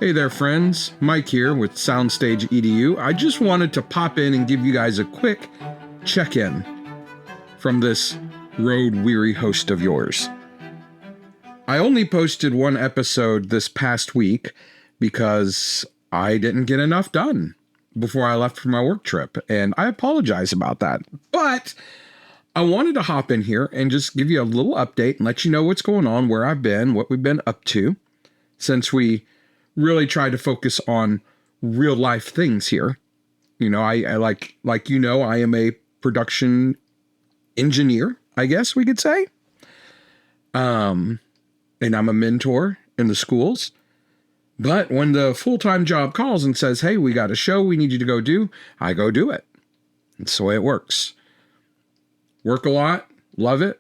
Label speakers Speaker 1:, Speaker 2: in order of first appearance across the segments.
Speaker 1: Hey there, friends. Mike here with Soundstage EDU. I just wanted to pop in and give you guys a quick check-in from this road-weary host of yours. I only posted one episode this past week because I didn't get enough done before I left for my work trip, and I apologize about that. But I wanted to hop in here and just give you a little update and let you know what's going on, where I've been, what we've been up to, since we really try to focus on real life things here. You know, I I am a production engineer, I guess we could say. And I'm a mentor in the schools. But when the full-time job calls and says, hey, we got a show we need you to go do, I go do it. That's the way it works. Work a lot, love it.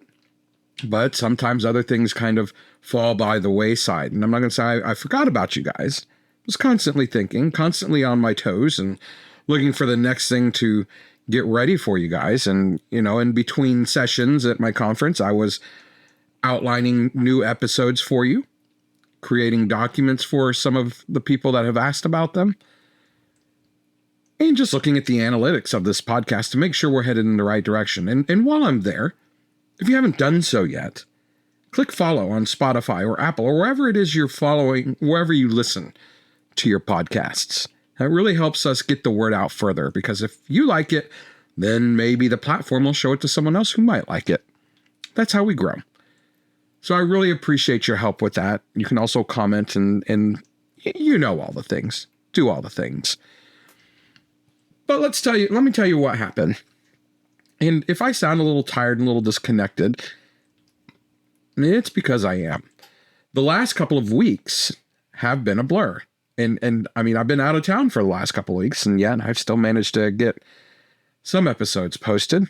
Speaker 1: But sometimes other things kind of fall by the wayside. And I'm not going to say I forgot about you guys. I was constantly thinking, constantly on my toes and looking for the next thing to get ready for you guys. And, you know, in between sessions at my conference, I was outlining new episodes for you, creating documents for some of the people that have asked about them, and just looking at the analytics of this podcast to make sure we're headed in the right direction. And while I'm there, if you haven't done so yet, click follow on Spotify or Apple or wherever it is you're following, wherever you listen to your podcasts. That really helps us get the word out further, because if you like it, then maybe the platform will show it to someone else who might like it. That's how we grow. So I really appreciate your help with that. You can also comment and you know all the things. Do all the things. But let me tell you what happened. And if I sound a little tired and a little disconnected, it's because I am. The last couple of weeks have been a blur. And I mean, I've been out of town for the last couple of weeks, and yet I've still managed to get some episodes posted.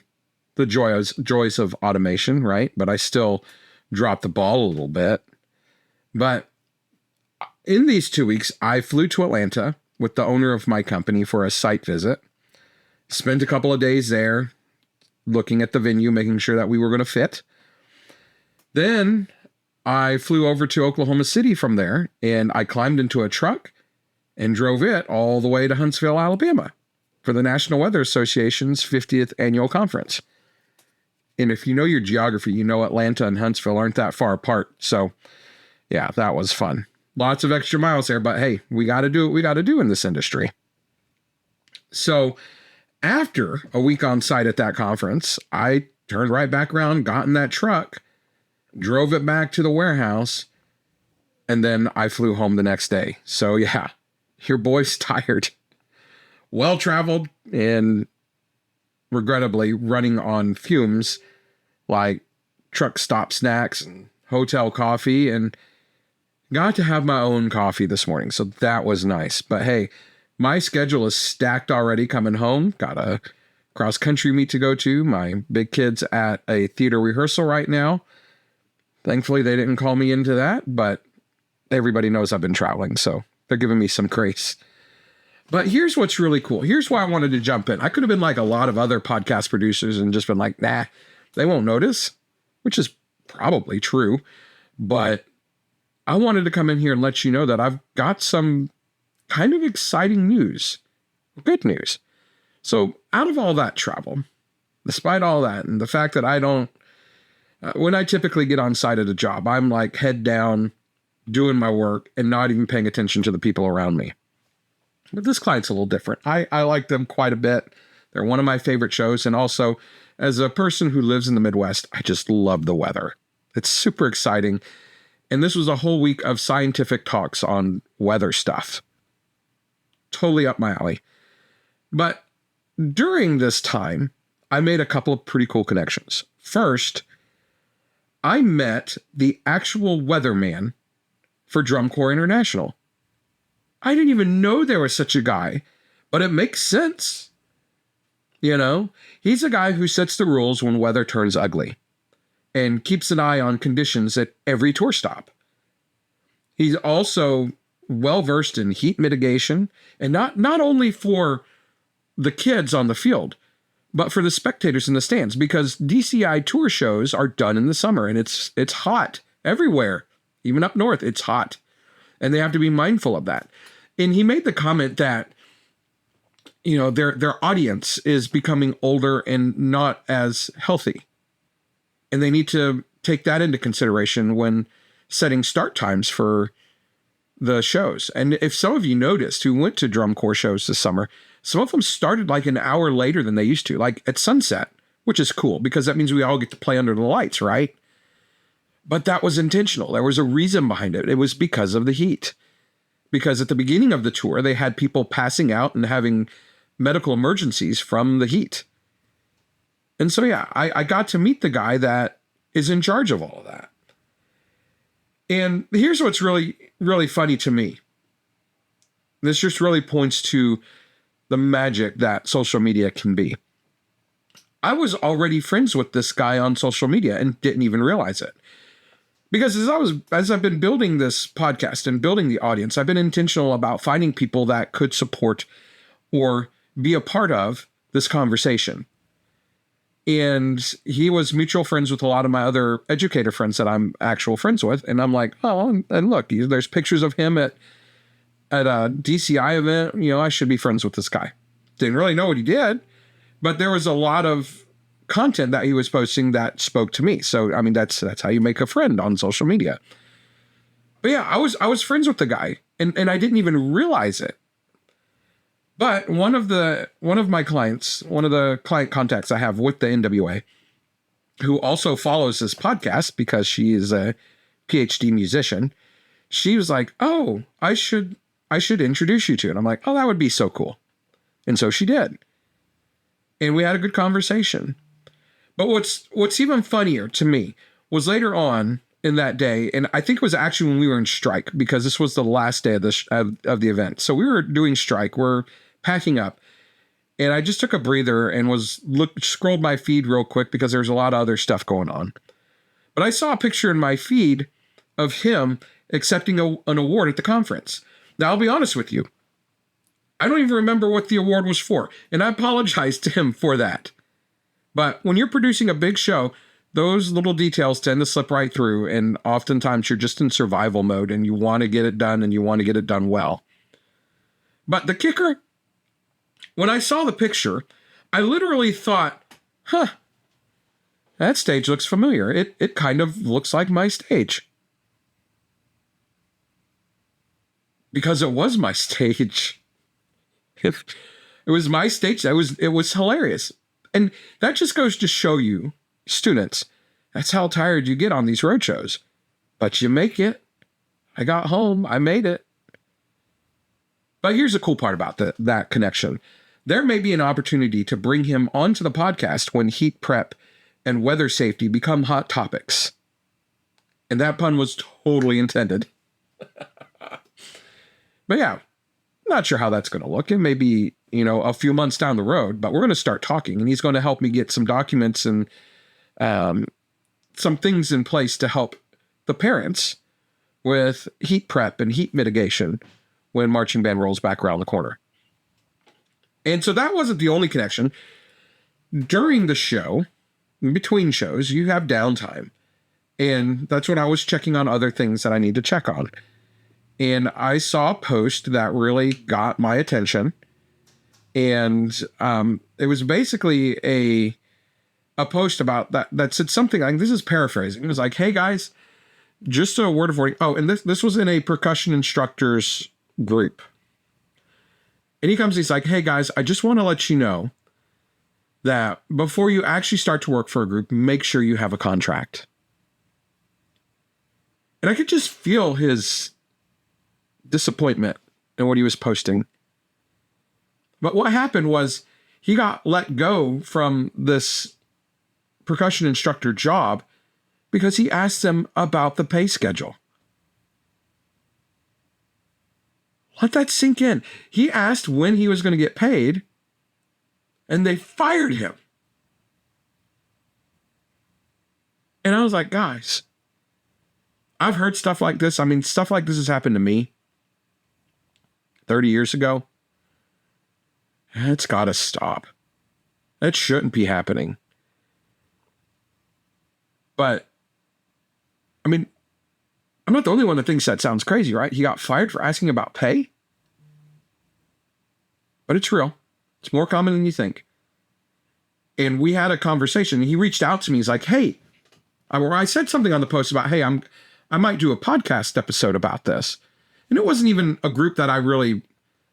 Speaker 1: The joys of automation, right? But I still dropped the ball a little bit. But in these 2 weeks, I flew to Atlanta with the owner of my company for a site visit. Spent a couple of days there, looking at the venue, making sure that we were going to fit. Then I flew over to Oklahoma City from there, and I climbed into a truck and drove it all the way to Huntsville, Alabama for the National Weather Association's 50th annual conference. And if you know your geography, you know Atlanta and Huntsville aren't that far apart. So yeah, that was fun. Lots of extra miles there, but hey, we got to do what we got to do in this industry. So after a week on site at that conference, I turned right back around, got in that truck, drove it back to the warehouse, and then I flew home the next day. So yeah, your boy's tired. Well-traveled and regrettably running on fumes like truck stop snacks and hotel coffee, and got to have my own coffee this morning. So that was nice. But hey, my schedule is stacked already coming home. Got a cross-country meet to go to. My big kid's at a theater rehearsal right now. Thankfully, they didn't call me into that, but everybody knows I've been traveling, so they're giving me some grace. But here's what's really cool. Here's why I wanted to jump in. I could have been like a lot of other podcast producers and just been like, nah, they won't notice, which is probably true. But I wanted to come in here and let you know that I've got some kind of exciting news, good news. So out of all that travel, despite all that, and the fact that I don't, when I typically get on site at a job, I'm like head down, doing my work and not even paying attention to the people around me. But this client's a little different. I like them quite a bit. They're one of my favorite shows. And also, as a person who lives in the Midwest, I just love the weather. It's super exciting. And this was a whole week of scientific talks on weather stuff. Totally up my alley. But during this time, I made a couple of pretty cool connections. First, I met the actual weatherman for Drum Corps International. I didn't even know there was such a guy, but it makes sense. You know, he's a guy who sets the rules when weather turns ugly and keeps an eye on conditions at every tour stop. He's also well-versed in heat mitigation, and not only for the kids on the field, but for the spectators in the stands, because DCI tour shows are done in the summer, and it's hot everywhere. Even up north, it's hot. and they have to be mindful of that. And he made the comment that, you know, their audience is becoming older and not as healthy. And they need to take that into consideration when setting start times for the shows. And if some of you noticed who went to drum corps shows this summer, some of them started like an hour later than they used to, like at sunset, which is cool because that means we all get to play under the lights, right? But that was intentional. There was a reason behind it. It was because of the heat. Because at the beginning of the tour, they had people passing out and having medical emergencies from the heat. And so, yeah, I got to meet the guy that is in charge of all of that. And here's what's really, really funny to me. This just really points to the magic that social media can be. I was already friends with this guy on social media and didn't even realize it. Because as I've been building this podcast and building the audience, I've been intentional about finding people that could support or be a part of this conversation. And he was mutual friends with a lot of my other educator friends that I'm actual friends with. And I'm like, oh, and look, there's pictures of him at a DCI event. You know, I should be friends with this guy. Didn't really know what he did, but there was a lot of content that he was posting that spoke to me. So, I mean, that's how you make a friend on social media. But yeah, I was friends with the guy and I didn't even realize it. But one of my clients, one of the client contacts I have with the NWA, who also follows this podcast because she is a PhD musician, she was like, "Oh, I should introduce you to it." And I'm like, "Oh, that would be so cool." And so she did. And we had a good conversation. But what's even funnier to me was later on in that day, and I think it was actually when we were in strike, because this was the last day of the event. So we were doing strike. We're packing up. And I just took a breather and scrolled my feed real quick because there's a lot of other stuff going on. But I saw a picture in my feed of him accepting an award at the conference. Now, I'll be honest with you. I don't even remember what the award was for. And I apologize to him for that. But when you're producing a big show, those little details tend to slip right through. And oftentimes you're just in survival mode and you want to get it done and you want to get it done well. But the kicker, when I saw the picture, I literally thought, that stage looks familiar. It kind of looks like my stage. Because it was my stage. It was my stage. It was hilarious. And that just goes to show you, students, that's how tired you get on these road shows. But you make it. I got home. I made it. But here's the cool part about that connection. There may be an opportunity to bring him onto the podcast when heat prep and weather safety become hot topics. And that pun was totally intended. But yeah, not sure how that's going to look. It may be, a few months down the road, but we're going to start talking and he's going to help me get some documents and some things in place to help the parents with heat prep and heat mitigation when marching band rolls back around the corner. And so that wasn't the only connection. During the show, in between shows, you have downtime. And that's when I was checking on other things that I need to check on. And I saw a post that really got my attention. And it was basically a post about that said something like, this is paraphrasing. It was like, hey guys, just a word of warning. Oh, and this was in a percussion instructors group. And he's like, hey guys, I just want to let you know that before you actually start to work for a group, make sure you have a contract. And I could just feel his disappointment in what he was posting. But what happened was he got let go from this percussion instructor job because he asked them about the pay schedule. Let that sink in. He asked when he was going to get paid, and they fired him. And I was like, guys, I've heard stuff like this. I mean, stuff like this has happened to me 30 years ago. It's got to stop. That shouldn't be happening. But, I mean, I'm not the only one that thinks that sounds crazy, right? He got fired for asking about pay. But it's real. It's more common than you think. And we had a conversation. He reached out to me. He's like, hey, I said something on the post about, hey, I might do a podcast episode about this. And it wasn't even a group that I really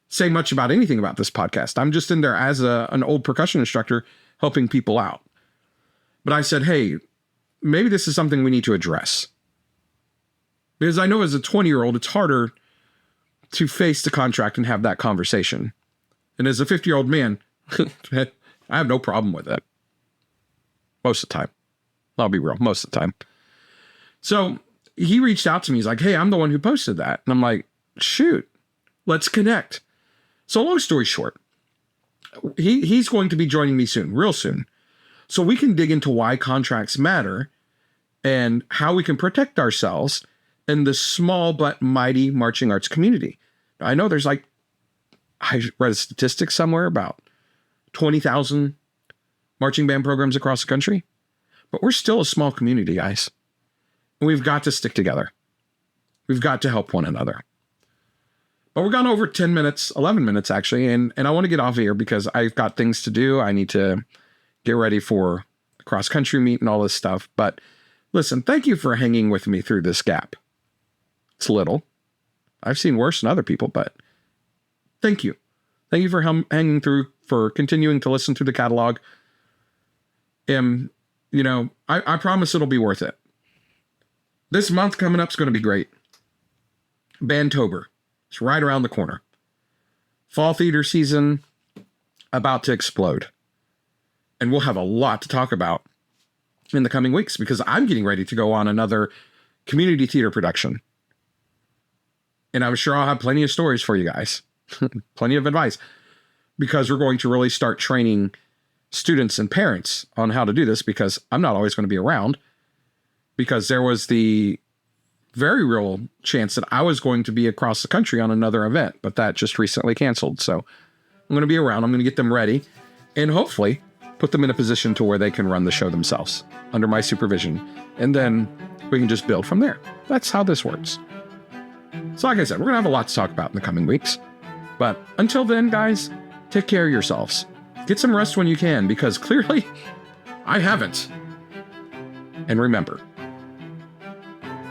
Speaker 1: say much about anything about this podcast. I'm just in there as an old percussion instructor helping people out. But I said, hey, maybe this is something we need to address. Because I know as a 20-year-old, it's harder to face the contract and have that conversation. And as a 50-year-old man, I have no problem with it. Most of the time. I'll be real, most of the time. So he reached out to me. He's like, hey, I'm the one who posted that. And I'm like, shoot, let's connect. So long story short, he's going to be joining me soon, real soon. So we can dig into why contracts matter and how we can protect ourselves in the small but mighty marching arts community. I know there's I read a statistic somewhere about 20,000 marching band programs across the country, but we're still a small community, guys. And we've got to stick together. We've got to help one another. But we're gone over 10 minutes, 11 minutes actually, and I want to get off here because I've got things to do. I need to get ready for a cross-country meet and all this stuff. But listen, thank you for hanging with me through this gap. It's little. I've seen worse than other people, but thank you. Thank you for hanging through, for continuing to listen to the catalog. And, I promise it'll be worth it. This month coming up is going to be great. Bandtober. It's right around the corner. Fall theater season about to explode. And we'll have a lot to talk about in the coming weeks because I'm getting ready to go on another community theater production. And I'm sure I'll have plenty of stories for you guys. Plenty of advice. Because we're going to really start training students and parents on how to do this because I'm not always going to be around. Because there was the very real chance that I was going to be across the country on another event. But that just recently canceled. So I'm going to be around. I'm going to get them ready. And hopefully put them in a position to where they can run the show themselves under my supervision. And then we can just build from there. That's how this works. So like I said, we're going to have a lot to talk about in the coming weeks. But until then, guys, take care of yourselves. Get some rest when you can, because clearly I haven't. And remember,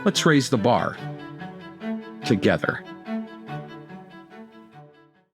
Speaker 1: let's raise the bar together.